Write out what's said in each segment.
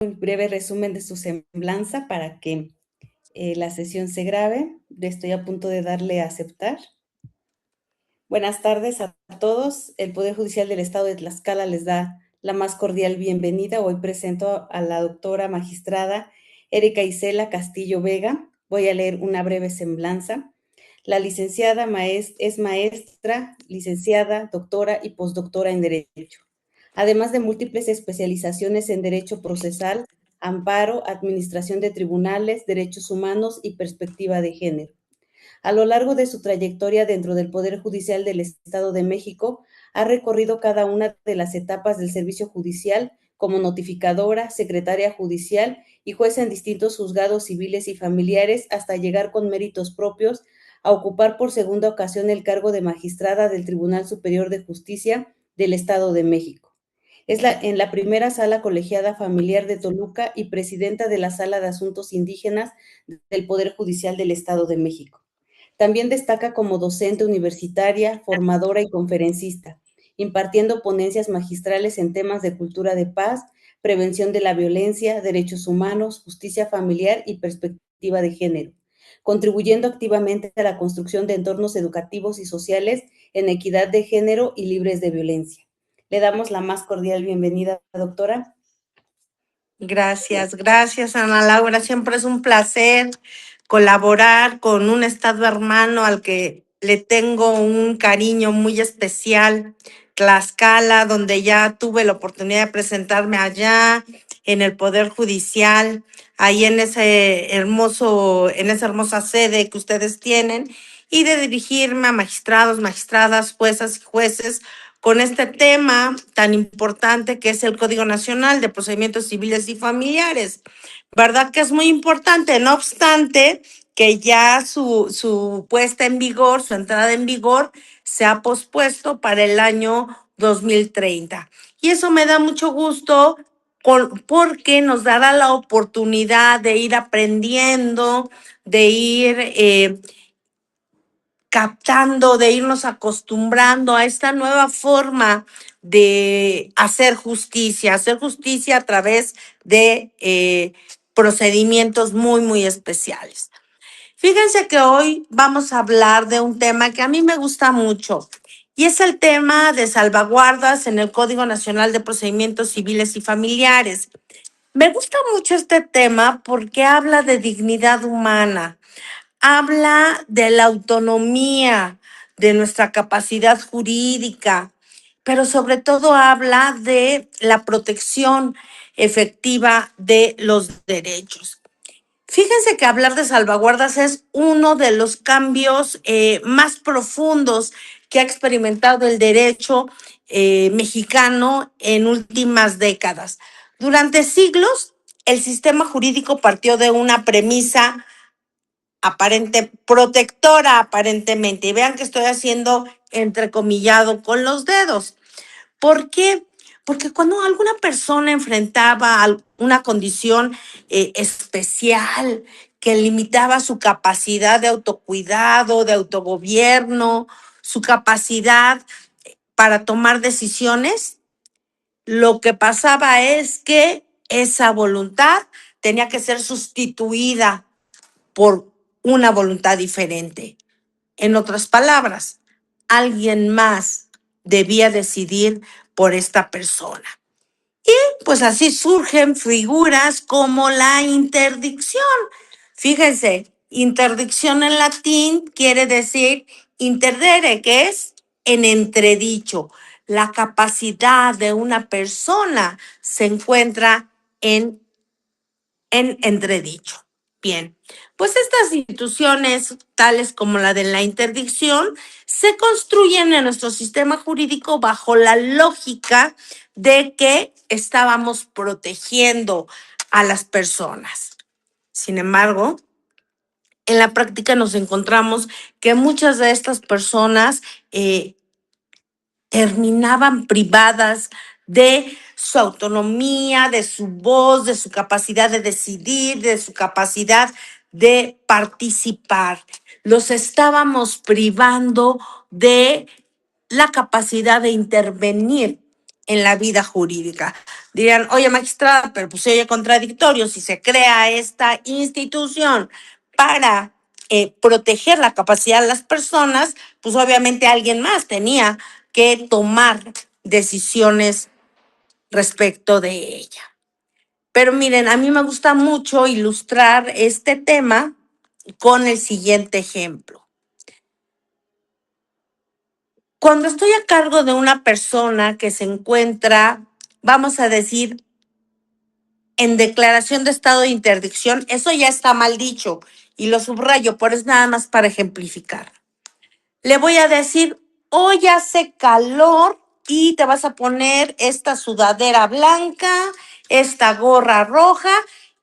un breve resumen de su semblanza para que la sesión se grabe. Estoy a punto de darle a aceptar. Buenas tardes a todos. El Poder Judicial del Estado de Tlaxcala les da la más cordial bienvenida. Hoy presento a la doctora magistrada Erika Isela Castillo Vega. Voy a leer una breve semblanza. La licenciada es maestra, licenciada, doctora y postdoctora en Derecho, además de múltiples especializaciones en Derecho Procesal, Amparo, Administración de Tribunales, Derechos Humanos y Perspectiva de Género. A lo largo de su trayectoria dentro del Poder Judicial del Estado de México, ha recorrido cada una de las etapas del servicio judicial como notificadora, secretaria judicial y jueza en distintos juzgados civiles y familiares hasta llegar con méritos propios a ocupar por segunda ocasión el cargo de magistrada del Tribunal Superior de Justicia del Estado de México. Es en la primera sala colegiada familiar de Toluca y presidenta de la Sala de Asuntos Indígenas del Poder Judicial del Estado de México. También destaca como docente universitaria, formadora y conferencista, impartiendo ponencias magistrales en temas de cultura de paz, prevención de la violencia, derechos humanos, justicia familiar y perspectiva de género, contribuyendo activamente a la construcción de entornos educativos y sociales en equidad de género y libres de violencia. Le damos la más cordial bienvenida, doctora. Gracias, Ana Laura. Siempre es un placer colaborar con un estado hermano al que le tengo un cariño muy especial, Tlaxcala, donde ya tuve la oportunidad de presentarme allá en el Poder Judicial, ahí en en esa hermosa sede que ustedes tienen, y de dirigirme a magistrados, magistradas, juezas y jueces con este tema tan importante que es el Código Nacional de Procedimientos Civiles y Familiares. ¿Verdad que es muy importante? No obstante, que ya su puesta en vigor, su entrada en vigor, se ha pospuesto para el año 2030. Y eso me da mucho gusto porque nos dará la oportunidad de ir aprendiendo, de ir captando, de irnos acostumbrando a esta nueva forma de hacer justicia a través de procedimientos muy especiales. Fíjense que hoy vamos a hablar de un tema que a mí me gusta mucho y es el tema de salvaguardas en el Código Nacional de Procedimientos Civiles y Familiares. Me gusta mucho este tema porque habla de dignidad humana, habla de la autonomía, de nuestra capacidad jurídica, pero sobre todo habla de la protección efectiva de los derechos. Fíjense que hablar de salvaguardas es uno de los cambios más profundos que ha experimentado el derecho mexicano en últimas décadas. Durante siglos, el sistema jurídico partió de una premisa protectora aparentemente. Y vean que estoy haciendo entrecomillado con los dedos. ¿Por qué? Porque cuando alguna persona enfrentaba una condición especial que limitaba su capacidad de autocuidado, de autogobierno, su capacidad para tomar decisiones, lo que pasaba es que esa voluntad tenía que ser sustituida por una voluntad diferente. En otras palabras, alguien más debía decidir por esta persona. Y pues así surgen figuras como la interdicción. Fíjense, interdicción en latín quiere decir interdere, que es en entredicho. La capacidad de una persona se encuentra en entredicho. Bien, pues estas instituciones, tales como la de la interdicción, se construyen en nuestro sistema jurídico bajo la lógica de que estábamos protegiendo a las personas. Sin embargo, en la práctica nos encontramos que muchas de estas personas terminaban privadas de su autonomía, de su voz, de su capacidad de decidir, de su capacidad de participar. Los estábamos privando de la capacidad de intervenir en la vida jurídica. Dirán, oye, magistrada, pero pues se oye contradictorio si se crea esta institución para proteger la capacidad de las personas, pues obviamente alguien más tenía que tomar decisiones respecto de ella. Pero miren, a mí me gusta mucho ilustrar este tema con el siguiente ejemplo. Cuando estoy a cargo de una persona que se encuentra, vamos a decir, en declaración de estado de interdicción, eso ya está mal dicho y lo subrayo, pero es nada más para ejemplificar. Le voy a decir, hoy hace calor y te vas a poner esta sudadera blanca, esta gorra roja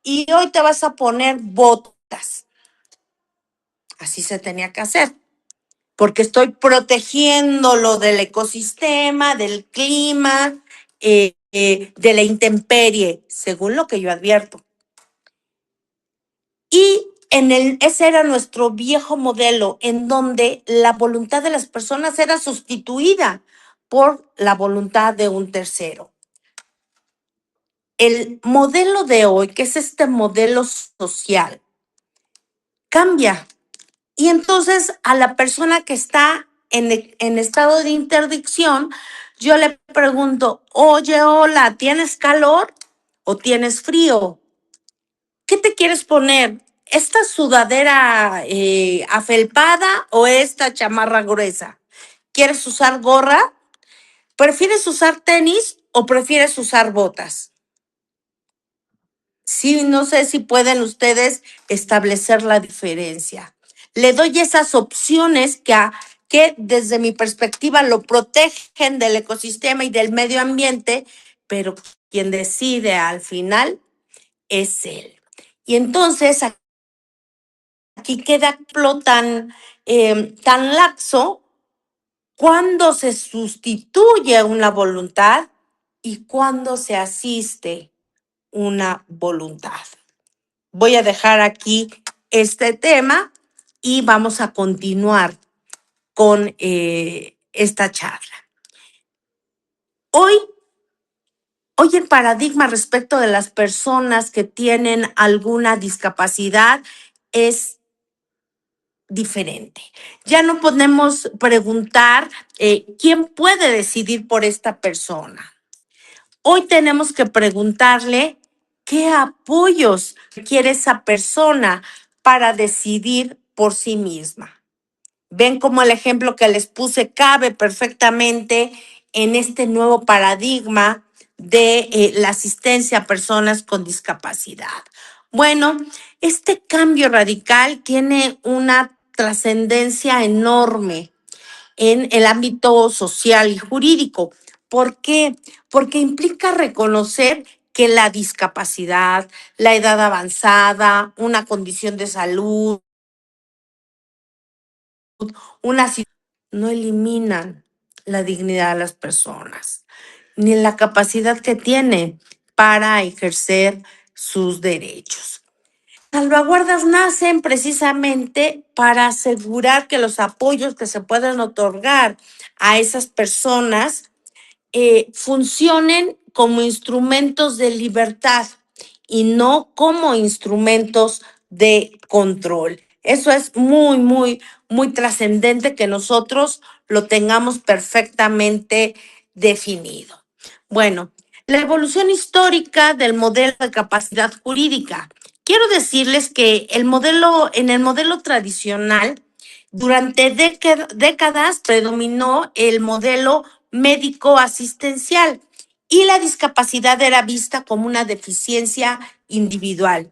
y hoy te vas a poner botas. Así se tenía que hacer, porque estoy protegiéndolo del ecosistema, del clima, de la intemperie, según lo que yo advierto. Y ese era nuestro viejo modelo, en donde la voluntad de las personas era sustituida por la voluntad de un tercero. El modelo de hoy, que es este modelo social, cambia. Y entonces a la persona que está en estado de interdicción, yo le pregunto, oye, hola, ¿tienes calor o tienes frío? ¿Qué te quieres poner? ¿Esta sudadera afelpada o esta chamarra gruesa? ¿Quieres usar gorra? ¿Prefieres usar tenis o prefieres usar botas? Sí, no sé si pueden ustedes establecer la diferencia. Le doy esas opciones que desde mi perspectiva lo protegen del ecosistema y del medio ambiente, pero quien decide al final es él. Y entonces aquí queda tan laxo cuando se sustituye una voluntad y cuando se asiste una voluntad. Voy a dejar aquí este tema y vamos a continuar con esta charla. Hoy el paradigma respecto de las personas que tienen alguna discapacidad es diferente. Ya no podemos preguntar quién puede decidir por esta persona. Hoy tenemos que preguntarle qué apoyos quiere esa persona para decidir por sí misma. Ven cómo el ejemplo que les puse cabe perfectamente en este nuevo paradigma de la asistencia a personas con discapacidad. Bueno, este cambio radical tiene una trascendencia enorme en el ámbito social y jurídico. ¿Por qué? Porque implica reconocer que la discapacidad, la edad avanzada, una condición de salud, una no eliminan la dignidad de las personas, ni la capacidad que tiene para ejercer sus derechos. Salvaguardas nacen precisamente para asegurar que los apoyos que se pueden otorgar a esas personas funcionen como instrumentos de libertad y no como instrumentos de control. Eso es muy trascendente que nosotros lo tengamos perfectamente definido. Bueno, la evolución histórica del modelo de capacidad jurídica. Quiero decirles que en el modelo tradicional, durante décadas predominó el modelo médico asistencial y la discapacidad era vista como una deficiencia individual.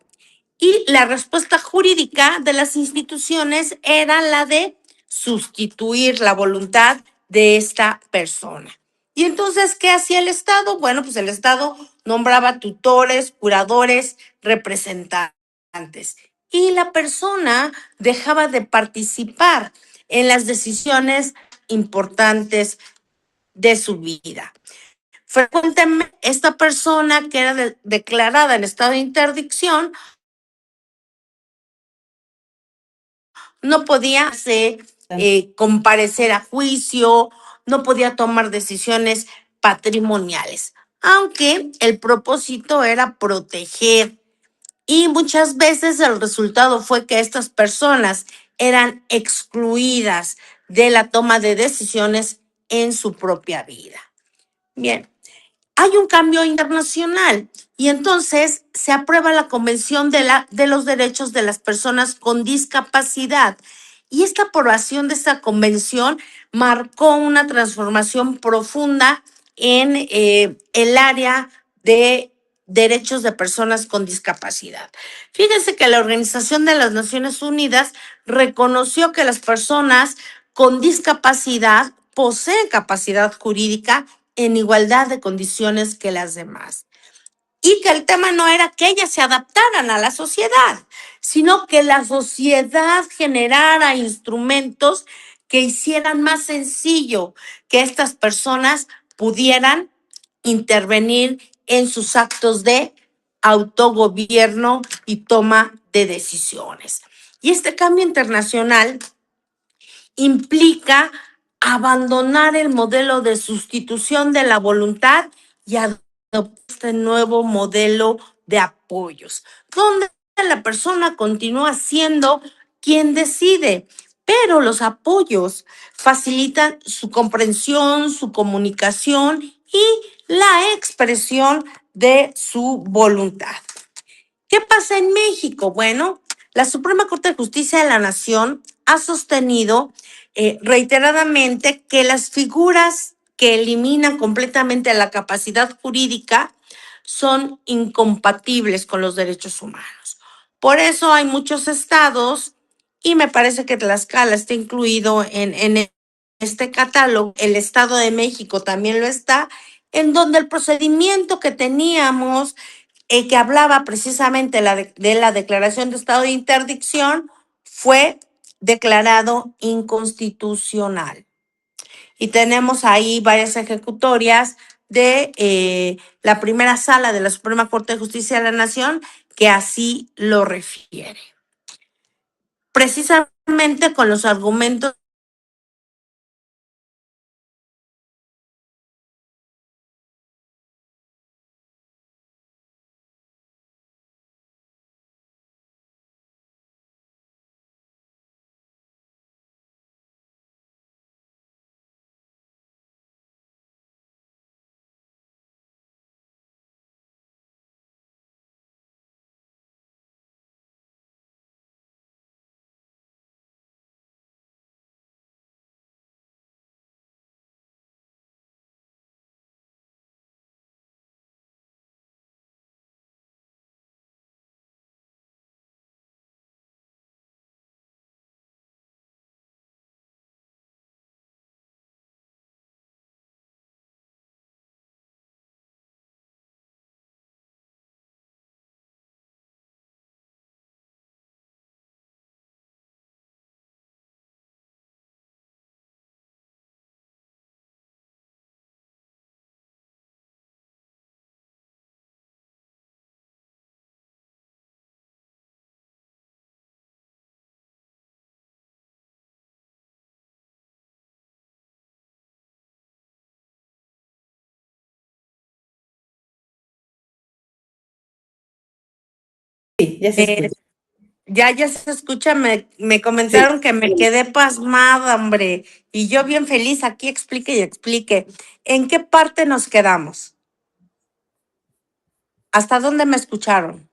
Y la respuesta jurídica de las instituciones era la de sustituir la voluntad de esta persona. Y entonces, ¿qué hacía el Estado? Bueno, pues el Estado nombraba tutores, curadores, representantes. Y la persona dejaba de participar en las decisiones importantes de su vida. Frecuentemente, esta persona que era declarada en estado de interdicción no podía comparecer a juicio, no podía tomar decisiones patrimoniales, aunque el propósito era proteger y muchas veces el resultado fue que estas personas eran excluidas de la toma de decisiones en su propia vida. Bien, hay un cambio internacional y entonces se aprueba la Convención de los Derechos de las Personas con Discapacidad. Y esta aprobación de esta convención marcó una transformación profunda en el área de derechos de personas con discapacidad. Fíjense que la Organización de las Naciones Unidas reconoció que las personas con discapacidad poseen capacidad jurídica en igualdad de condiciones que las demás. Y que el tema no era que ellas se adaptaran a la sociedad, sino que la sociedad generara instrumentos que hicieran más sencillo que estas personas pudieran intervenir en sus actos de autogobierno y toma de decisiones. Y este cambio internacional implica abandonar el modelo de sustitución de la voluntad y adoptar este nuevo modelo de apoyos, donde la persona continúa siendo quien decide, pero los apoyos facilitan su comprensión, su comunicación y la expresión de su voluntad. ¿Qué pasa en México? Bueno, la Suprema Corte de Justicia de la Nación ha sostenido reiteradamente que las figuras que eliminan completamente la capacidad jurídica son incompatibles con los derechos humanos. Por eso hay muchos estados, y me parece que Tlaxcala está incluido en este catálogo, el Estado de México también lo está, en donde el procedimiento que teníamos que hablaba precisamente de la declaración de estado de interdicción, fue declarado inconstitucional. Y tenemos ahí varias ejecutorias de la primera sala de la Suprema Corte de Justicia de la Nación que así lo refiere. Precisamente con los argumentos Sí, ya se escucha. ya se escucha, me Sí. comentaron que me quedé pasmada, hombre, y yo bien feliz aquí explique y explique. ¿En qué parte nos quedamos? ¿Hasta dónde me escucharon?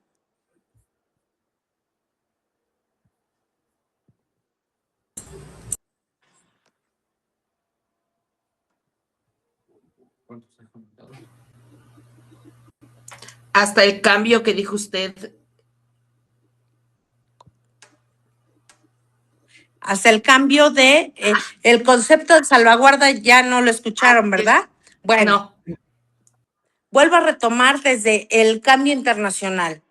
Hasta el cambio que dijo usted. Hasta el cambio de el concepto de salvaguarda ya no lo escucharon, ¿verdad? Bueno, No. vuelvo a retomar desde el cambio internacional.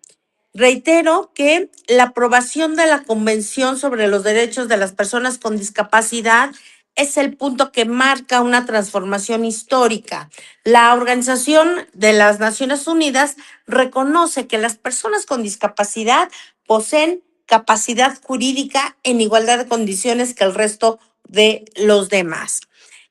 Reitero que la aprobación de la Convención sobre los Derechos de las Personas con Discapacidad es el punto que marca una transformación histórica. La Organización de las Naciones Unidas reconoce que las personas con discapacidad poseen capacidad jurídica en igualdad de condiciones que el resto de los demás.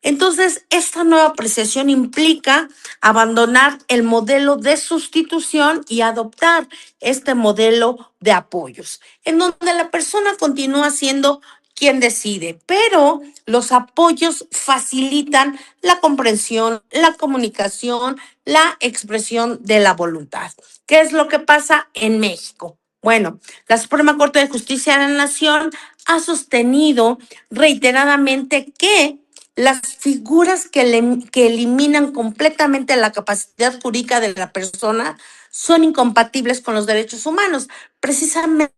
Entonces, esta nueva apreciación implica abandonar el modelo de sustitución y adoptar este modelo de apoyos, en donde la persona continúa siendo quien decide, pero los apoyos facilitan la comprensión, la comunicación, la expresión de la voluntad. ¿Qué es lo que pasa en México? Bueno, la Suprema Corte de Justicia de la Nación ha sostenido reiteradamente que las figuras que eliminan completamente la capacidad jurídica de la persona son incompatibles con los derechos humanos. Precisamente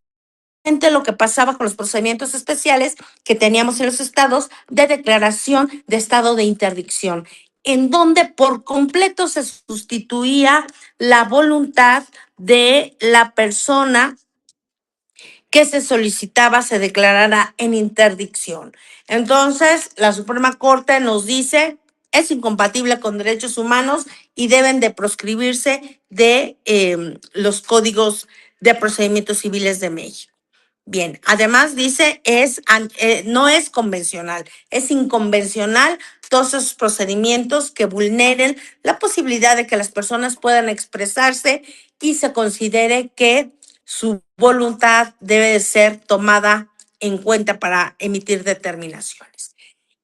lo que pasaba con los procedimientos especiales que teníamos en los estados de declaración de estado de interdicción, en donde por completo se sustituía la voluntad de la persona que se solicitaba se declarara en interdicción. Entonces, la Suprema Corte nos dice es incompatible con derechos humanos y deben de proscribirse de los códigos de procedimientos civiles de México. Bien, además dice no es convencional, es inconvencional todos esos procedimientos que vulneren la posibilidad de que las personas puedan expresarse y se considere que su voluntad debe de ser tomada en cuenta para emitir determinaciones.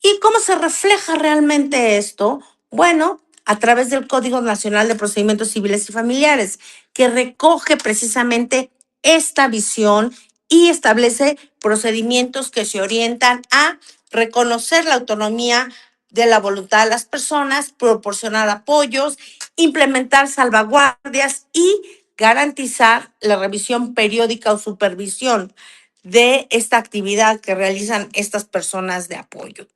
¿Y cómo se refleja realmente esto? Bueno, a través del Código Nacional de Procedimientos Civiles y Familiares, que recoge precisamente esta visión y establece procedimientos que se orientan a reconocer la autonomía de la voluntad de las personas, proporcionar apoyos, implementar salvaguardias y garantizar la revisión periódica o supervisión de esta actividad que realizan estas personas de apoyo.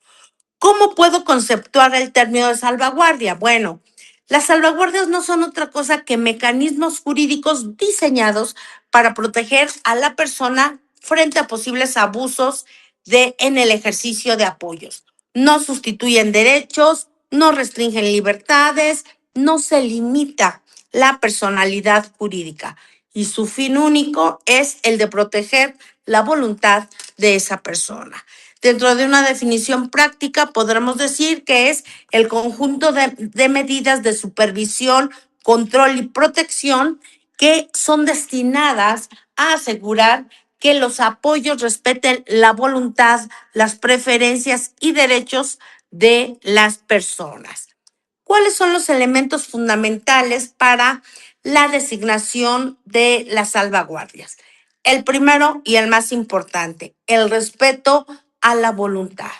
¿Cómo puedo conceptuar el término de salvaguardia? Bueno, las salvaguardias no son otra cosa que mecanismos jurídicos diseñados para proteger a la persona frente a posibles abusos en el ejercicio de apoyos. No sustituyen derechos, no restringen libertades, no se limita la personalidad jurídica y su fin único es el de proteger la voluntad de esa persona. Dentro de una definición práctica, podremos decir que es el conjunto de medidas de supervisión, control y protección que son destinadas a asegurar que los apoyos respeten la voluntad, las preferencias y derechos de las personas. ¿Cuáles son los elementos fundamentales para la designación de las salvaguardias? El primero y el más importante, el respeto a la voluntad.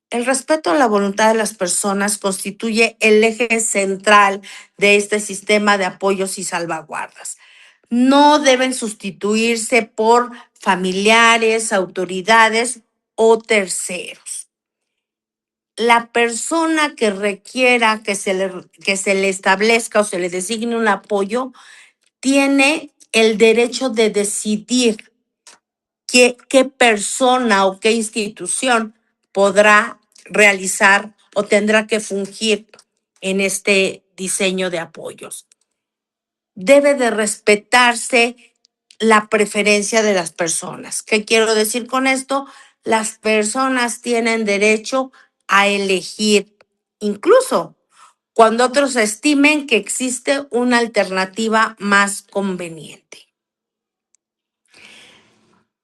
El respeto a la voluntad de las personas constituye el eje central de este sistema de apoyos y salvaguardas. No deben sustituirse por familiares, autoridades o terceros. La persona que requiera que se le establezca o se le designe un apoyo tiene el derecho de decidir qué persona o qué institución podrá realizar o tendrá que fungir en este diseño de apoyos. Debe de respetarse la preferencia de las personas. ¿Qué quiero decir con esto? Las personas tienen derecho a elegir, incluso cuando otros estimen que existe una alternativa más conveniente.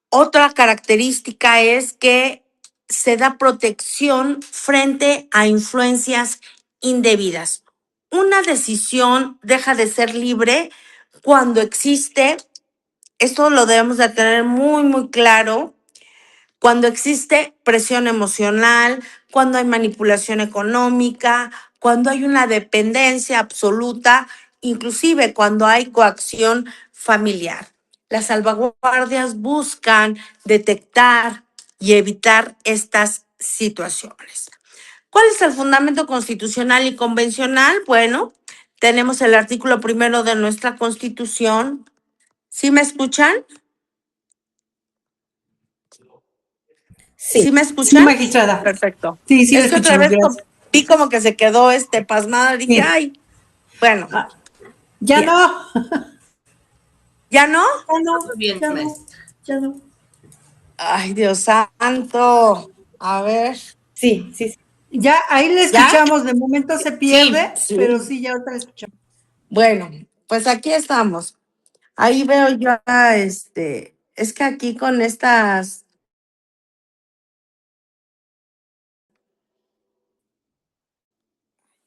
Otra característica es que se da protección frente a influencias indebidas. Una decisión deja de ser libre cuando existe, esto lo debemos de tener muy, muy claro, cuando existe presión emocional, cuando hay manipulación económica, cuando hay una dependencia absoluta, inclusive cuando hay coacción familiar. Las salvaguardias buscan detectar y evitar estas situaciones. ¿Cuál es el fundamento constitucional y convencional? Bueno, tenemos el artículo primero de nuestra Constitución. ¿Sí me escuchan? ¿Sí Sí, me Sí, escuchan? magistrada. Perfecto. Sí, sí, lo Es que otra escuchamos, vez gracias. vi como que se quedó pasmada. Dije, Sí. ay, bueno, Ah, ya bien. no, ¿Ya no? ya no, Todo bien, ya no, maestra. ya no. Ay, Dios santo. A ver. sí, sí, sí. Ya, ahí le ¿Ya? escuchamos, de momento se pierde, Sí. pero sí, ya ahorita le escuchamos. Bueno, pues aquí estamos. Ahí veo yo, es que aquí con estas,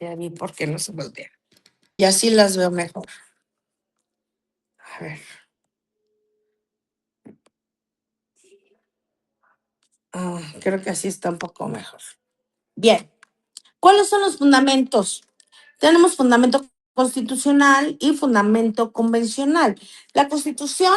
ya vi por qué no se voltea. Y así las veo mejor. A ver. Creo que así está un poco mejor. Bien. ¿Cuáles son los fundamentos? Tenemos fundamento constitucional y fundamento convencional. La Constitución,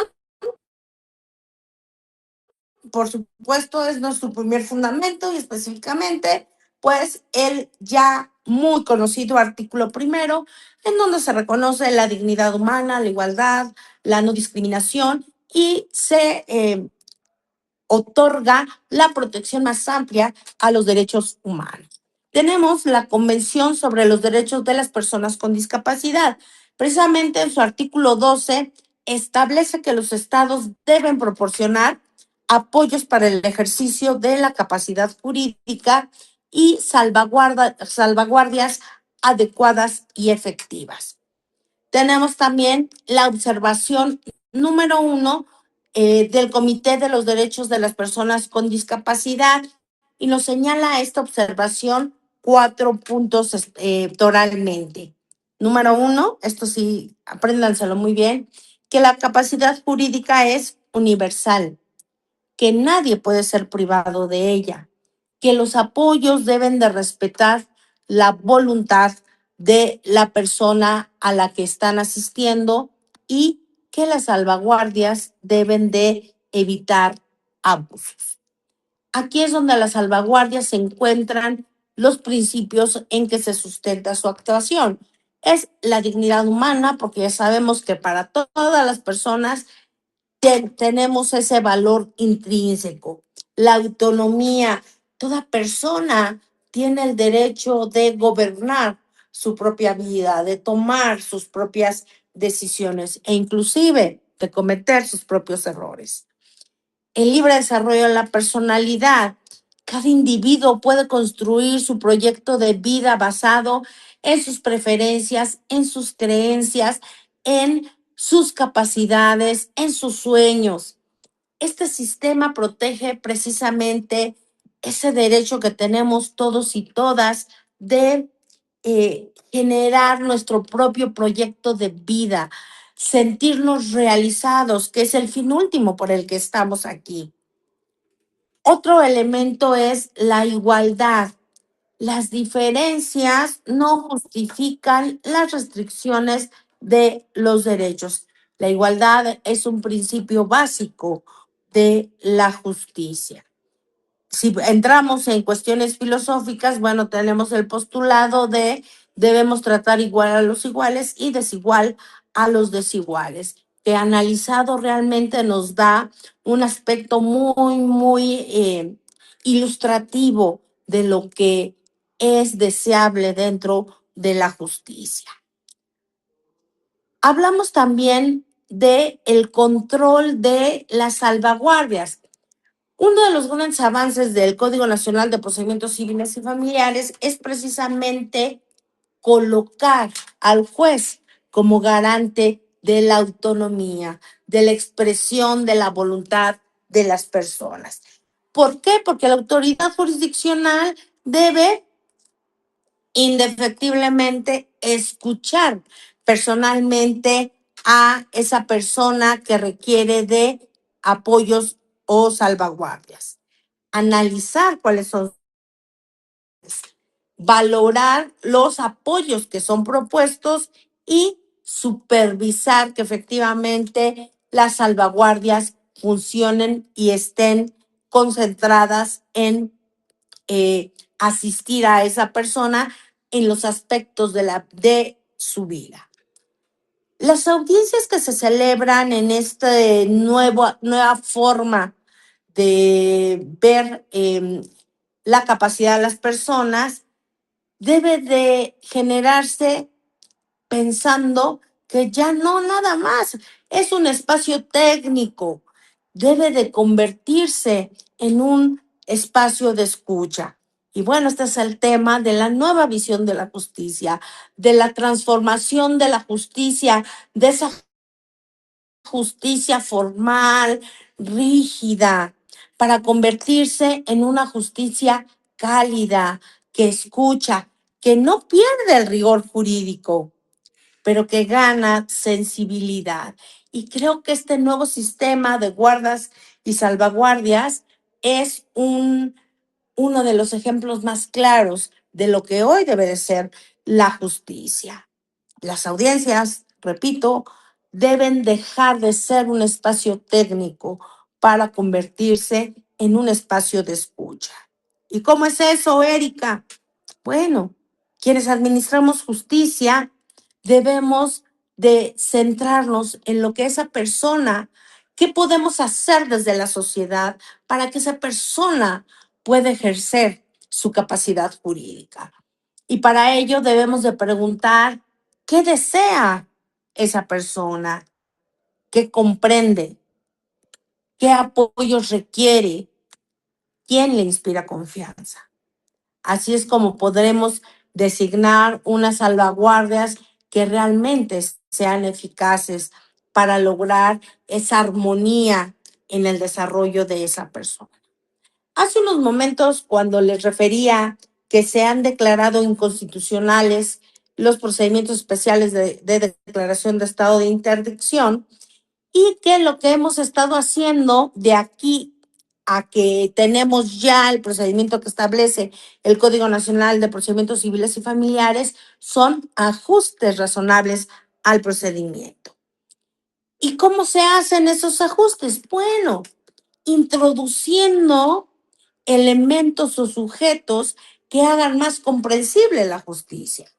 por supuesto, es nuestro primer fundamento y específicamente, pues, el ya muy conocido artículo primero, en donde se reconoce la dignidad humana, la igualdad, la no discriminación y se otorga la protección más amplia a los derechos humanos. Tenemos la Convención sobre los Derechos de las Personas con Discapacidad. Precisamente en su artículo 12 establece que los estados deben proporcionar apoyos para el ejercicio de la capacidad jurídica y salvaguardias adecuadas y efectivas. Tenemos también la observación número 1 del Comité de los Derechos de las Personas con Discapacidad y nos señala esta observación 4 puntos oralmente. Número 1, esto sí, apréndanselo muy bien, que la capacidad jurídica es universal, que nadie puede ser privado de ella, que los apoyos deben de respetar la voluntad de la persona a la que están asistiendo y que las salvaguardias deben de evitar abusos. Aquí es donde las salvaguardias se encuentran los principios en que se sustenta su actuación. Es la dignidad humana, porque ya sabemos que para todas las personas tenemos ese valor intrínseco, la autonomía. Toda persona tiene el derecho de gobernar su propia vida, de tomar sus propias decisiones e inclusive de cometer sus propios errores. El libre desarrollo de la personalidad. Cada individuo puede construir su proyecto de vida basado en sus preferencias, en sus creencias, en sus capacidades, en sus sueños. Este sistema protege precisamente ese derecho que tenemos todos y todas de generar nuestro propio proyecto de vida, sentirnos realizados, que es el fin último por el que estamos aquí. Otro elemento es la igualdad. Las diferencias no justifican las restricciones de los derechos. La igualdad es un principio básico de la justicia. Si entramos en cuestiones filosóficas, bueno, tenemos el postulado de debemos tratar igual a los iguales y desigual a los desiguales, que analizado realmente nos da un aspecto muy ilustrativo de lo que es deseable dentro de la justicia. Hablamos también de el control de las salvaguardias. Uno de los grandes avances del Código Nacional de Procedimientos Civiles y Familiares es precisamente colocar al juez como garante de la autonomía, de la expresión de la voluntad de las personas. ¿Por qué? Porque la autoridad jurisdiccional debe indefectiblemente escuchar personalmente a esa persona que requiere de apoyos o salvaguardias, analizar cuáles son, valorar los apoyos que son propuestos y supervisar que efectivamente las salvaguardias funcionen y estén concentradas en asistir a esa persona en los aspectos de su vida. Las audiencias que se celebran en esta nueva forma de ver la capacidad de las personas debe de generarse pensando que ya no nada más es un espacio técnico, debe de convertirse en un espacio de escucha. Y bueno, este es el tema de la nueva visión de la justicia, de la transformación de la justicia, de esa justicia formal, rígida, para convertirse en una justicia cálida, que escucha, que no pierde el rigor jurídico, pero que gana sensibilidad. Y creo que este nuevo sistema de guardas y salvaguardias es uno de los ejemplos más claros de lo que hoy debe de ser la justicia. Las audiencias, repito, deben dejar de ser un espacio técnico para convertirse en un espacio de escucha. ¿Y cómo es eso, Erika? Bueno, quienes administramos justicia debemos de centrarnos en lo que esa persona, qué podemos hacer desde la sociedad para que esa persona pueda ejercer su capacidad jurídica. Y para ello debemos de preguntar qué desea esa persona, qué comprende, qué apoyos requiere, quién le inspira confianza. Así es como podremos designar unas salvaguardias que realmente sean eficaces para lograr esa armonía en el desarrollo de esa persona. Hace unos momentos, cuando les refería que se han declarado inconstitucionales los procedimientos especiales de declaración de estado de interdicción, y que lo que hemos estado haciendo de aquí a que tenemos ya el procedimiento que establece el Código Nacional de Procedimientos Civiles y Familiares son ajustes razonables al procedimiento. ¿Y cómo se hacen esos ajustes? Bueno, introduciendo elementos o sujetos que hagan más comprensible la justicia.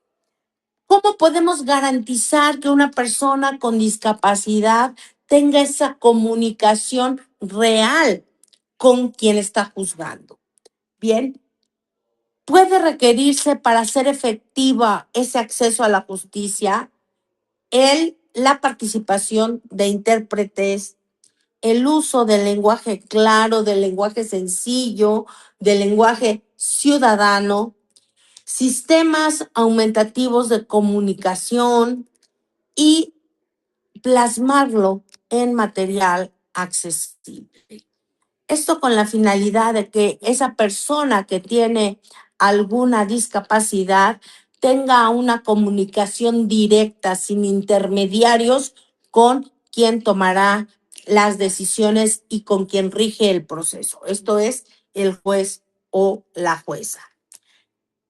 ¿Cómo podemos garantizar que una persona con discapacidad tenga esa comunicación real con quien está juzgando? Bien, puede requerirse para hacer efectiva ese acceso a la justicia la participación de intérpretes, el uso del lenguaje claro, del lenguaje sencillo, del lenguaje ciudadano, sistemas aumentativos de comunicación y plasmarlo en material accesible. Esto con la finalidad de que esa persona que tiene alguna discapacidad tenga una comunicación directa, sin intermediarios, con quien tomará las decisiones y con quien rige el proceso. Esto es el juez o la jueza.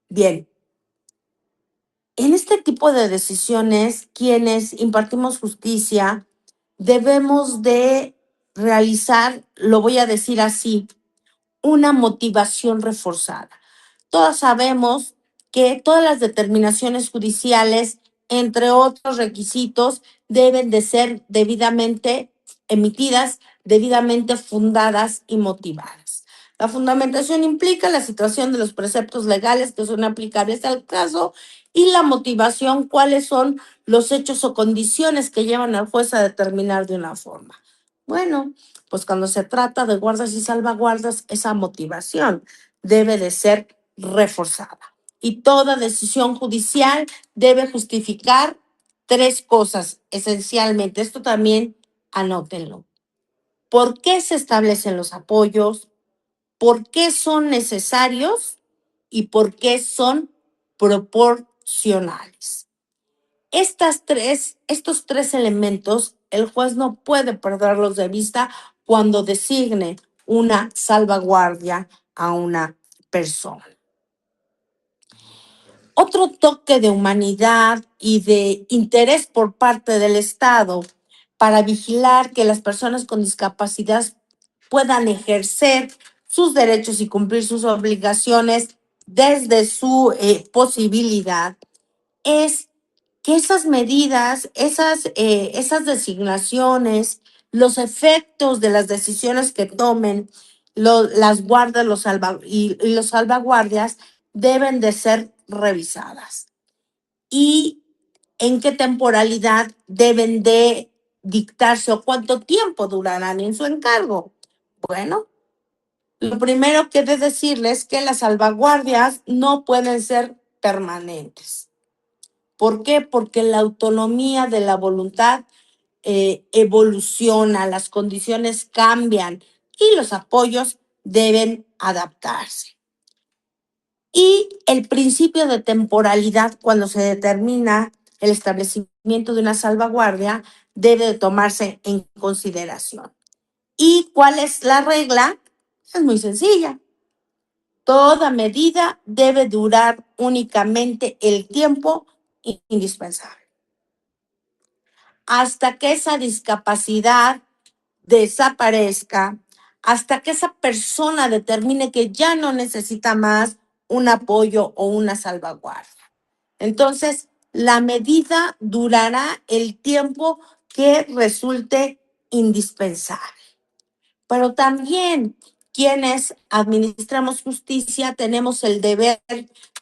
Bien, en este tipo de decisiones, quienes impartimos justicia, debemos de realizar, lo voy a decir así, una motivación reforzada. Todas sabemos que todas las determinaciones judiciales, entre otros requisitos, deben de ser debidamente emitidas, debidamente fundadas y motivadas. La fundamentación implica la situación de los preceptos legales que son aplicables al caso y la motivación, cuáles son los hechos o condiciones que llevan al juez a determinar de una forma. Bueno, pues cuando se trata de guardas y salvaguardas, esa motivación debe de ser reforzada. Y toda decisión judicial debe justificar tres cosas esencialmente. Esto también anótenlo. ¿Por qué se establecen los apoyos? ¿Por qué son necesarios? ¿Y por qué son proporcionales? Estos tres elementos, el juez no puede perderlos de vista cuando designe una salvaguardia a una persona. Otro toque de humanidad y de interés por parte del Estado para vigilar que las personas con discapacidad puedan ejercer sus derechos y cumplir sus obligaciones desde su posibilidad es que esas medidas, esas designaciones, los efectos de las decisiones que tomen las guardas y los salvaguardias deben de ser revisadas. ¿Y en qué temporalidad deben de dictarse o cuánto tiempo durarán en su encargo? Bueno, Lo primero que he de decirles es que las salvaguardias no pueden ser permanentes. ¿Por qué? Porque la autonomía de la voluntad evoluciona, las condiciones cambian y los apoyos deben adaptarse. Y el principio de temporalidad, cuando se determina el establecimiento de una salvaguardia, debe de tomarse en consideración. ¿Y cuál es la regla? Es muy sencilla. Toda medida debe durar únicamente el tiempo indispensable. Hasta que esa discapacidad desaparezca, hasta que esa persona determine que ya no necesita más un apoyo o una salvaguardia. Entonces, la medida durará el tiempo que resulte indispensable. Pero también quienes administramos justicia tenemos el deber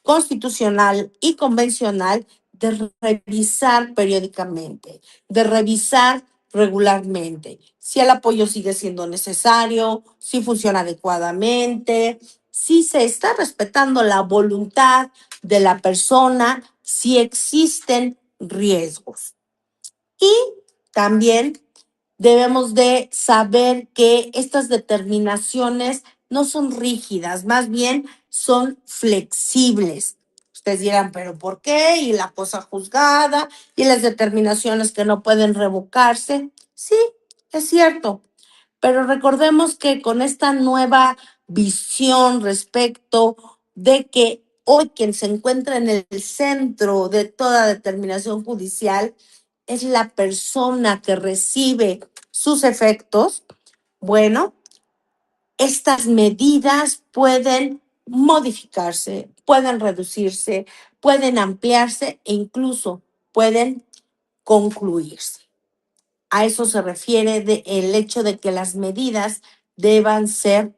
constitucional y convencional de revisar periódicamente, de revisar regularmente si el apoyo sigue siendo necesario, si funciona adecuadamente, si se está respetando la voluntad de la persona, si existen riesgos. Y también debemos de saber que estas determinaciones no son rígidas, más bien son flexibles. Ustedes dirán, pero ¿por qué? Y la cosa juzgada y las determinaciones que no pueden revocarse. Sí, es cierto, pero recordemos que con esta nueva visión respecto de que hoy quien se encuentra en el centro de toda determinación judicial es la persona que recibe sus efectos, bueno, estas medidas pueden modificarse, pueden reducirse, pueden ampliarse e incluso pueden concluirse. A eso se refiere el hecho de que las medidas deban ser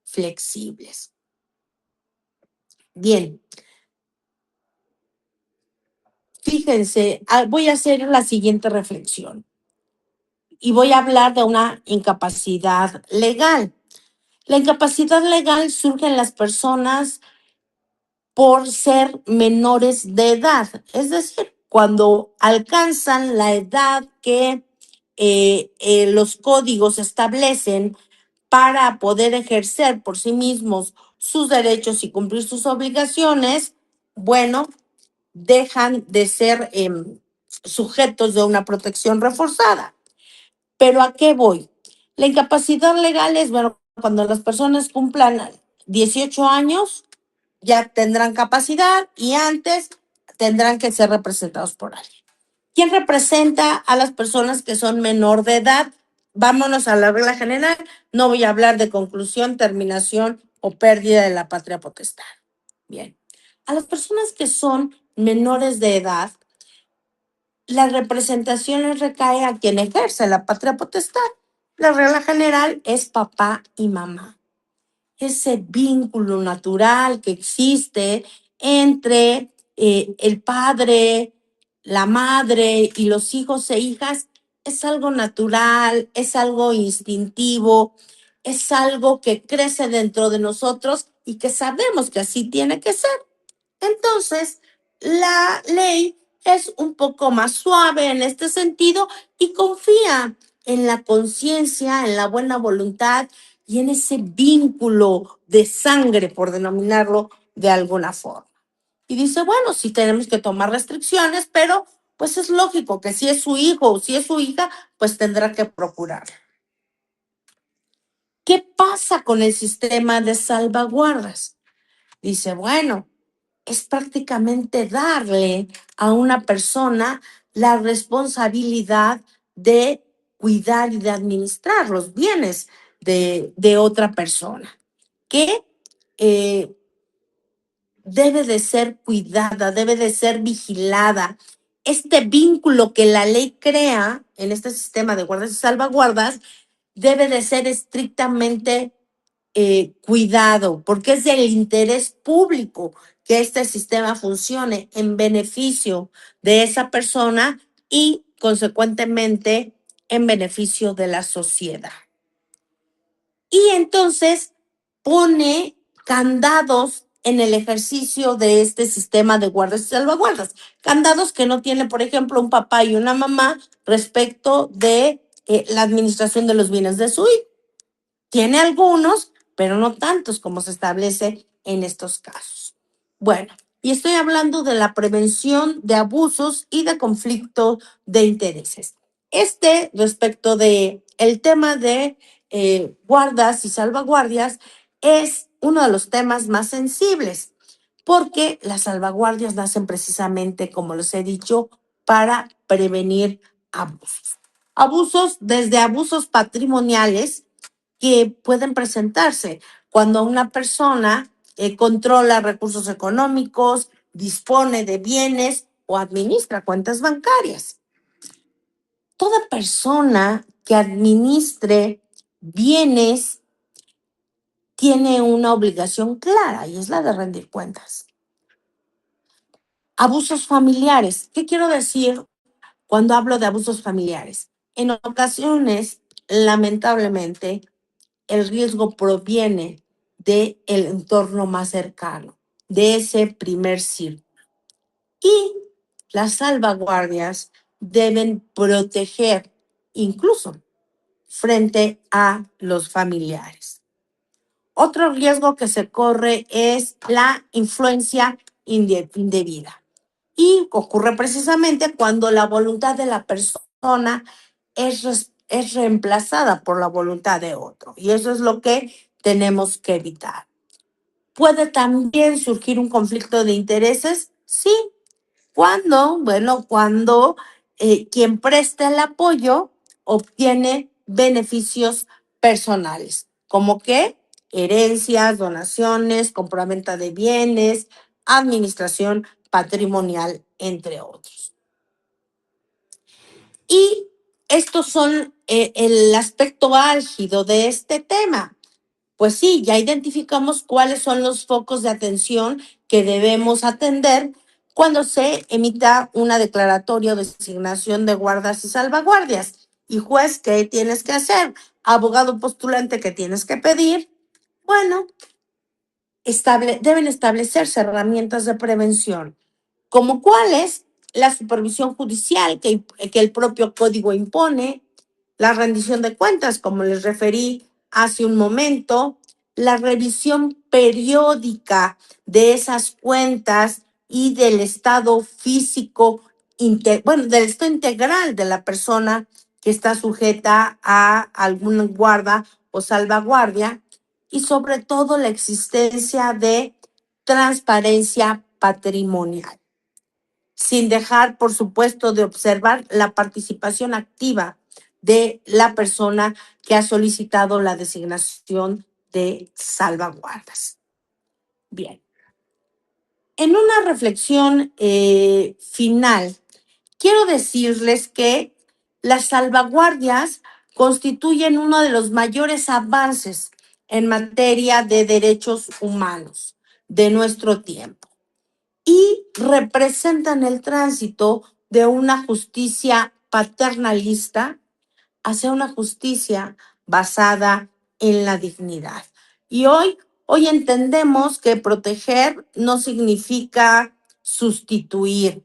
flexibles. Bien, fíjense, voy a hacer la siguiente reflexión y voy a hablar de una incapacidad legal. La incapacidad legal surge en las personas por ser menores de edad, es decir, cuando alcanzan la edad que los códigos establecen para poder ejercer por sí mismos sus derechos y cumplir sus obligaciones, bueno, dejan de ser sujetos de una protección reforzada. ¿Pero a qué voy? La incapacidad legal es, bueno, cuando las personas cumplan 18 años, ya tendrán capacidad y antes tendrán que ser representados por alguien. ¿Quién representa a las personas que son menor de edad? Vámonos a la regla general. No voy a hablar de conclusión, terminación o pérdida de la patria potestad. Bien. A las personas que son menores de edad, la representación les recae a quien ejerce la patria potestad. La regla general es papá y mamá. Ese vínculo natural que existe entre el padre, la madre y los hijos e hijas es algo natural, es algo instintivo, es algo que crece dentro de nosotros y que sabemos que así tiene que ser. Entonces, la ley es un poco más suave en este sentido y confía en la conciencia, en la buena voluntad y en ese vínculo de sangre, por denominarlo de alguna forma. Y dice, bueno, sí tenemos que tomar restricciones, pero pues es lógico que si es su hijo o si es su hija, pues tendrá que procurar. ¿Qué pasa con el sistema de salvaguardas? Dice, bueno, es prácticamente darle a una persona la responsabilidad de cuidar y de administrar los bienes de otra persona, que debe de ser cuidada, debe de ser vigilada. Este vínculo que la ley crea en este sistema de guardas y salvaguardas debe de ser estrictamente cuidado, porque es del interés público que este sistema funcione en beneficio de esa persona y, consecuentemente, en beneficio de la sociedad. Y entonces, pone candados en el ejercicio de este sistema de guardas y salvaguardas. Candados que no tiene, por ejemplo, un papá y una mamá respecto de la administración de los bienes de su hijo. Tiene algunos, pero no tantos como se establece en estos casos. Bueno, y estoy hablando de la prevención de abusos y de conflicto de intereses. Respecto de el tema de guardas y salvaguardias, es uno de los temas más sensibles, porque las salvaguardias nacen precisamente, como les he dicho, para prevenir abusos. Abusos, desde abusos patrimoniales, que pueden presentarse cuando una persona controla recursos económicos, dispone de bienes o administra cuentas bancarias. Toda persona que administre bienes tiene una obligación clara y es la de rendir cuentas. Abusos familiares. ¿Qué quiero decir cuando hablo de abusos familiares? En ocasiones, lamentablemente, el riesgo proviene del entorno más cercano, de ese primer círculo. Y las salvaguardias deben proteger incluso frente a los familiares. Otro riesgo que se corre es la influencia indebida. Y ocurre precisamente cuando la voluntad de la persona es reemplazada por la voluntad de otro. Y eso es lo que tenemos que evitar. ¿Puede también surgir un conflicto de intereses? Sí. ¿Cuándo? Bueno, cuando quien presta el apoyo obtiene beneficios personales, como que herencias, donaciones, compraventa de bienes, administración patrimonial, entre otros. Y estos son el aspecto álgido de este tema. Pues sí, ya identificamos cuáles son los focos de atención que debemos atender cuando se emita una declaratoria o designación de guardas y salvaguardias. Y juez, ¿qué tienes que hacer? Abogado postulante, ¿qué tienes que pedir? Bueno, deben establecerse herramientas de prevención, como cuáles: la supervisión judicial que el propio código impone, la rendición de cuentas, como les referí hace un momento, la revisión periódica de esas cuentas y del estado físico, del estado integral de la persona que está sujeta a alguna guarda o salvaguardia, y sobre todo la existencia de transparencia patrimonial, sin dejar, por supuesto, de observar la participación activa de la persona que ha solicitado la designación de salvaguardas. Bien. En una reflexión final, quiero decirles que las salvaguardias constituyen uno de los mayores avances en materia de derechos humanos de nuestro tiempo y representan el tránsito de una justicia paternalista hacia una justicia basada en la dignidad. Y hoy entendemos que proteger no significa sustituir,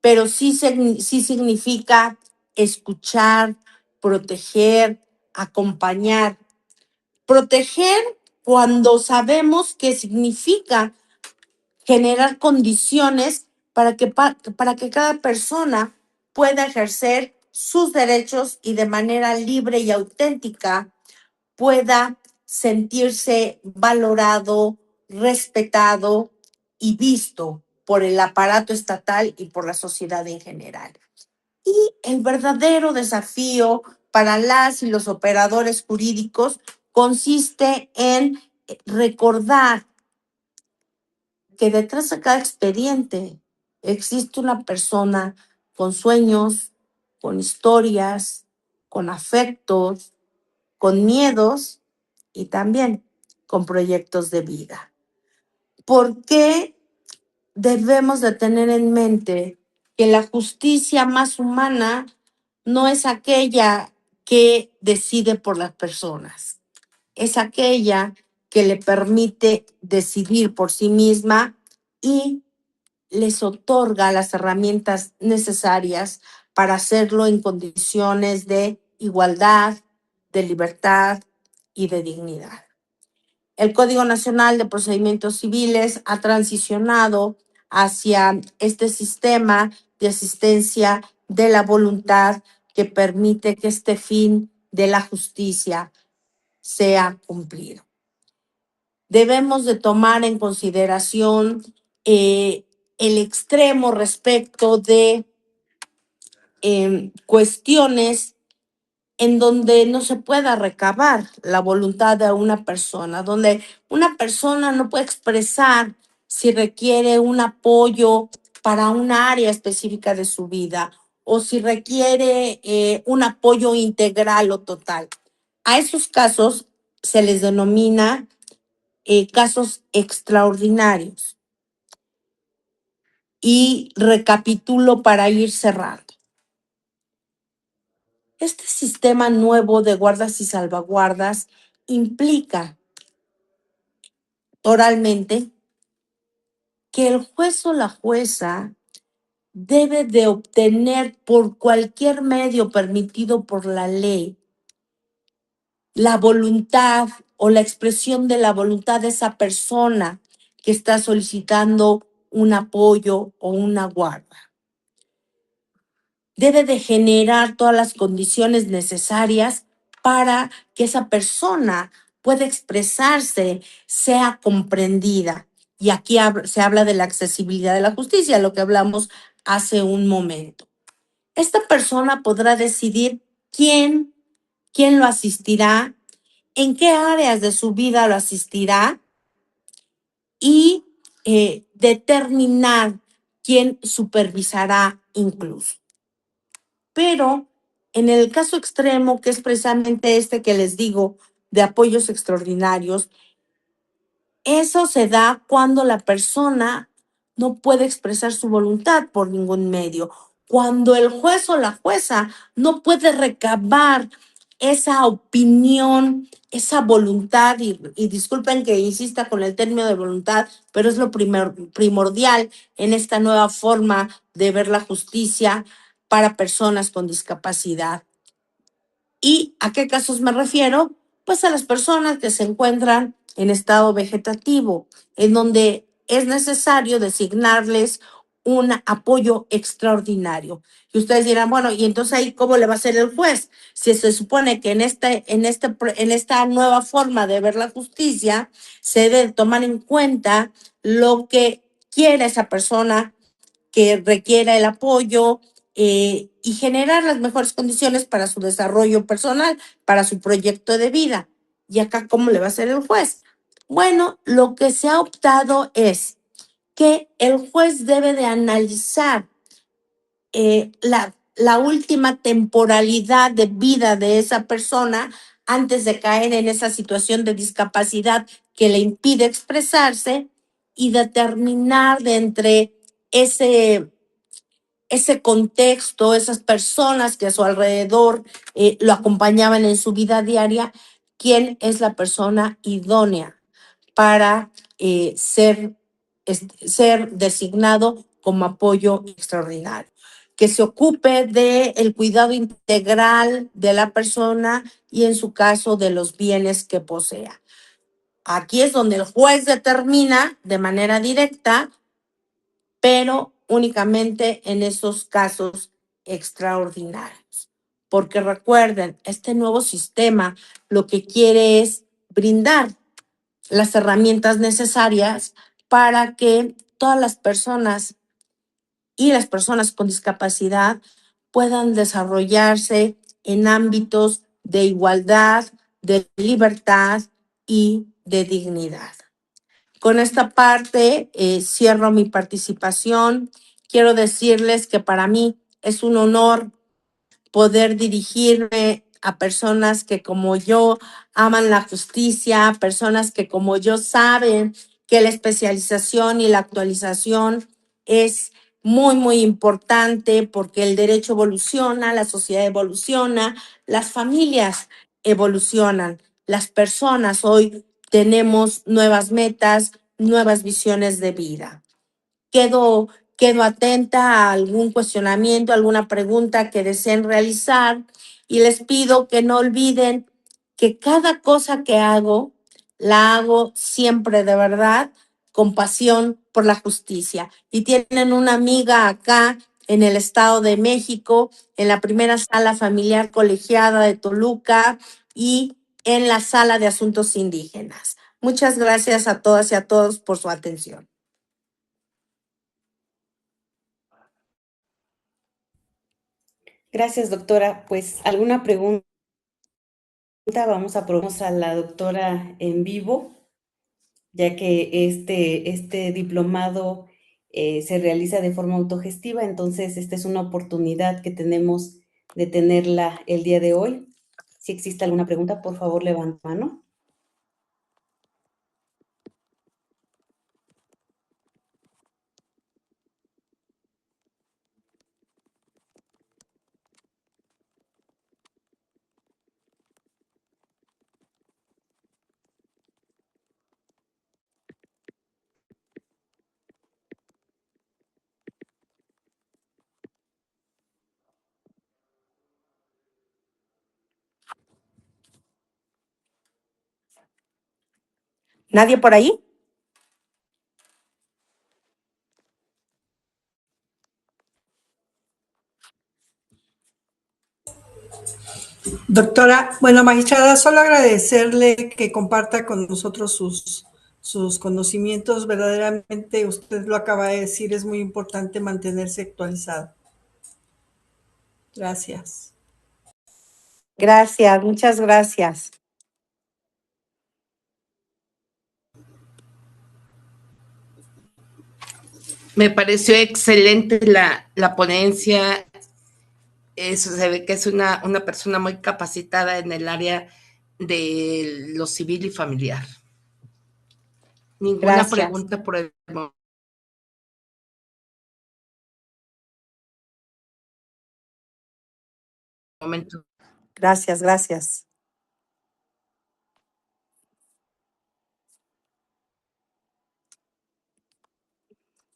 pero sí significa escuchar, proteger, acompañar. Proteger cuando sabemos que significa generar condiciones para que cada persona pueda ejercer sus derechos y de manera libre y auténtica pueda sentirse valorado, respetado y visto por el aparato estatal y por la sociedad en general. Y el verdadero desafío para las y los operadores jurídicos consiste en recordar que detrás de cada expediente existe una persona con sueños, con historias, con afectos, con miedos y también con proyectos de vida. ¿Por qué debemos de tener en mente que la justicia más humana no es aquella que decide por las personas? Es aquella que le permite decidir por sí misma y les otorga las herramientas necesarias para hacerlo en condiciones de igualdad, de libertad y de dignidad. El Código Nacional de Procedimientos Civiles ha transicionado hacia este sistema de asistencia de la voluntad que permite que este fin de la justicia sea cumplido. Debemos de tomar en consideración el extremo respecto de cuestiones en donde no se pueda recabar la voluntad de una persona, donde una persona no puede expresar si requiere un apoyo para una área específica de su vida o si requiere un apoyo integral o total. A esos casos se les denomina casos extraordinarios. Y recapitulo para ir cerrando. Este sistema nuevo de guardas y salvaguardas implica oralmente que el juez o la jueza debe de obtener por cualquier medio permitido por la ley la voluntad o la expresión de la voluntad de esa persona que está solicitando un apoyo o una guarda. Debe de generar todas las condiciones necesarias para que esa persona pueda expresarse, sea comprendida. Y aquí se habla de la accesibilidad de la justicia, lo que hablamos hace un momento. Esta persona podrá decidir quién lo asistirá, en qué áreas de su vida lo asistirá y determinar quién supervisará incluso. Pero en el caso extremo, que es precisamente este que les digo, de apoyos extraordinarios, eso se da cuando la persona no puede expresar su voluntad por ningún medio, cuando el juez o la jueza no puede recabar esa opinión, esa voluntad, y disculpen que insista con el término de voluntad, pero es lo primordial en esta nueva forma de ver la justicia para personas con discapacidad. ¿Y a qué casos me refiero? Pues a las personas que se encuentran en estado vegetativo, en donde es necesario designarles un apoyo extraordinario. Y ustedes dirán, bueno, ¿y entonces ahí cómo le va a hacer el juez? Si se supone que en esta nueva forma de ver la justicia se debe tomar en cuenta lo que quiere esa persona que requiera el apoyo y generar las mejores condiciones para su desarrollo personal, para su proyecto de vida. ¿Y acá cómo le va a hacer el juez? Bueno, lo que se ha optado es que el juez debe de analizar la última temporalidad de vida de esa persona antes de caer en esa situación de discapacidad que le impide expresarse y determinar de entre ese contexto, esas personas que a su alrededor lo acompañaban en su vida diaria, quién es la persona idónea para ser designado como apoyo extraordinario, que se ocupe del cuidado integral de la persona y en su caso de los bienes que posea. Aquí es donde el juez determina de manera directa, pero únicamente en esos casos extraordinarios. Porque recuerden, este nuevo sistema lo que quiere es brindar las herramientas necesarias para que todas las personas y las personas con discapacidad puedan desarrollarse en ámbitos de igualdad, de libertad y de dignidad. Con esta parte cierro mi participación. Quiero decirles que para mí es un honor poder dirigirme a personas que como yo aman la justicia, personas que como yo saben que la especialización y la actualización es muy, muy importante porque el derecho evoluciona, la sociedad evoluciona, las familias evolucionan, las personas hoy tenemos nuevas metas, nuevas visiones de vida. Quedo atenta a algún cuestionamiento, alguna pregunta que deseen realizar y les pido que no olviden que cada cosa que hago, la hago siempre de verdad con pasión por la justicia. Y tienen una amiga acá en el Estado de México, en la primera sala familiar colegiada de Toluca y en la sala de asuntos indígenas. Muchas gracias a todas y a todos por su atención. Gracias, doctora. Pues, ¿alguna pregunta? Vamos a probar a la doctora en vivo, ya que este diplomado se realiza de forma autogestiva, entonces esta es una oportunidad que tenemos de tenerla el día de hoy. Si existe alguna pregunta, por favor, levanta mano. ¿Nadie por ahí? Doctora, bueno, magistrada, solo agradecerle que comparta con nosotros sus conocimientos. Verdaderamente, usted lo acaba de decir, es muy importante mantenerse actualizado. Gracias. Gracias, muchas gracias. Me pareció excelente la ponencia. Eso se ve que es una persona muy capacitada en el área de lo civil y familiar. Ninguna Gracias. pregunta por el momento. Gracias, gracias.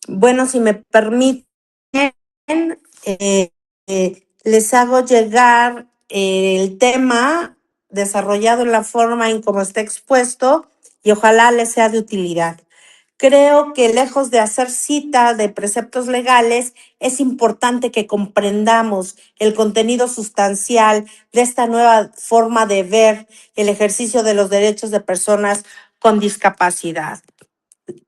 Bueno, si me permiten, les hago llegar el tema desarrollado en la forma en como está expuesto y ojalá les sea de utilidad. Creo que lejos de hacer cita de preceptos legales, es importante que comprendamos el contenido sustancial de esta nueva forma de ver el ejercicio de los derechos de personas con discapacidad.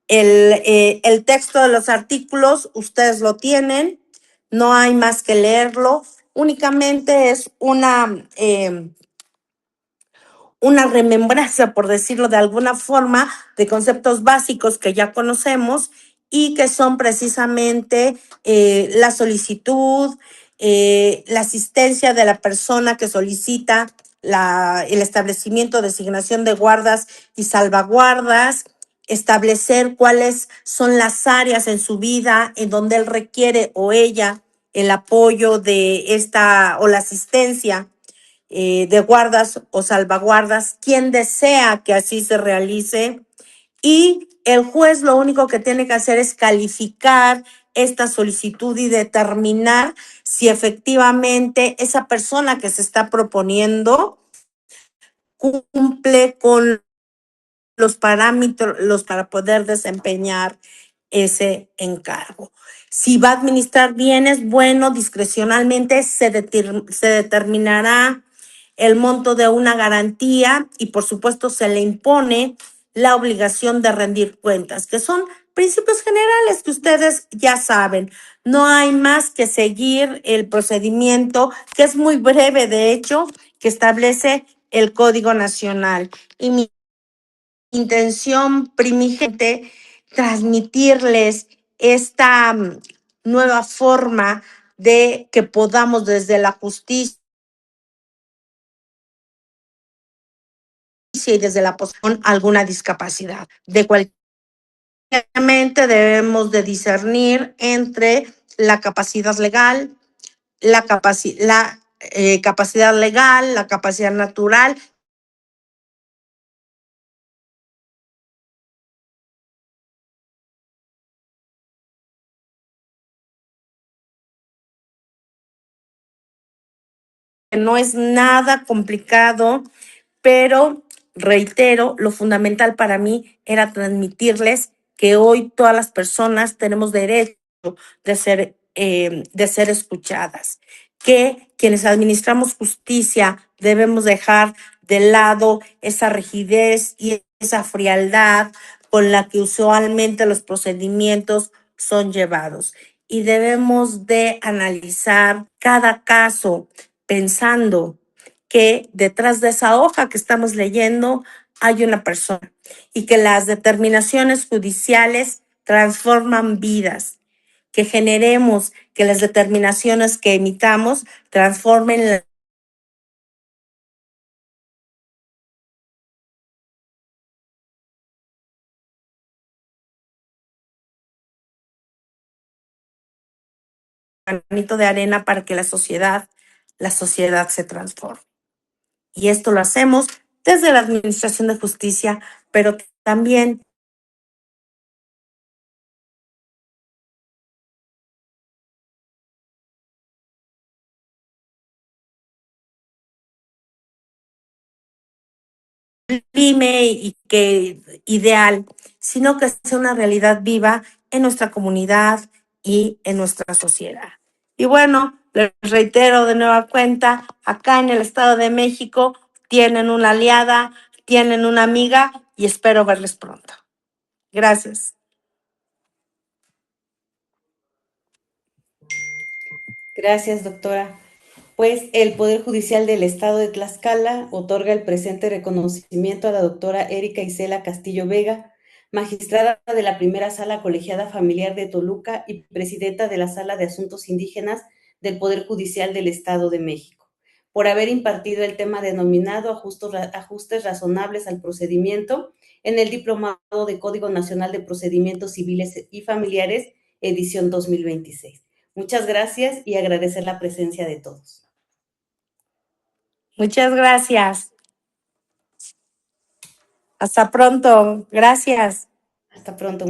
El texto de los artículos, ustedes lo tienen, no hay más que leerlo, únicamente es una remembranza, por decirlo de alguna forma, de conceptos básicos que ya conocemos y que son precisamente la solicitud, la asistencia de la persona que solicita el establecimiento, designación de guardas y salvaguardas, establecer cuáles son las áreas en su vida en donde él requiere o ella el apoyo de esta o la asistencia de guardas o salvaguardas, quien desea que así se realice, y el juez lo único que tiene que hacer es calificar esta solicitud y determinar si efectivamente esa persona que se está proponiendo cumple con los parámetros para poder desempeñar ese encargo. Si va a administrar bienes, bueno, discrecionalmente se determinará el monto de una garantía y por supuesto se le impone la obligación de rendir cuentas, que son principios generales que ustedes ya saben. No hay más que seguir el procedimiento, que es muy breve, de hecho, que establece el Código Nacional. Y mi intención primigente transmitirles esta nueva forma de que podamos desde la justicia y desde la posición alguna discapacidad. De cualquier debemos de discernir entre la capacidad legal, capacidad legal, la capacidad natural no es nada complicado, pero reitero, lo fundamental para mí era transmitirles que hoy todas las personas tenemos derecho de ser escuchadas, que quienes administramos justicia debemos dejar de lado esa rigidez y esa frialdad con la que usualmente los procedimientos son llevados. Y debemos de analizar cada caso pensando que detrás de esa hoja que estamos leyendo hay una persona y que las determinaciones judiciales transforman vidas, que generemos que las determinaciones que emitamos transformen la granito de arena para que la sociedad se transforme. Y esto lo hacemos desde la Administración de Justicia, pero también y que ideal, sino que sea una realidad viva en nuestra comunidad y en nuestra sociedad. Y bueno, les reitero de nueva cuenta, acá en el Estado de México tienen una aliada, tienen una amiga y espero verles pronto. Gracias. Gracias, doctora. Pues el Poder Judicial del Estado de Tlaxcala otorga el presente reconocimiento a la doctora Erika Isela Castillo Vega, magistrada de la primera Sala Colegiada Familiar de Toluca y presidenta de la Sala de Asuntos Indígenas del Poder Judicial del Estado de México, por haber impartido el tema denominado Ajustes Razonables al Procedimiento en el Diplomado de Código Nacional de Procedimientos Civiles y Familiares, edición 2026. Muchas gracias y agradecer la presencia de todos. Muchas gracias. Hasta pronto. Gracias. Hasta pronto.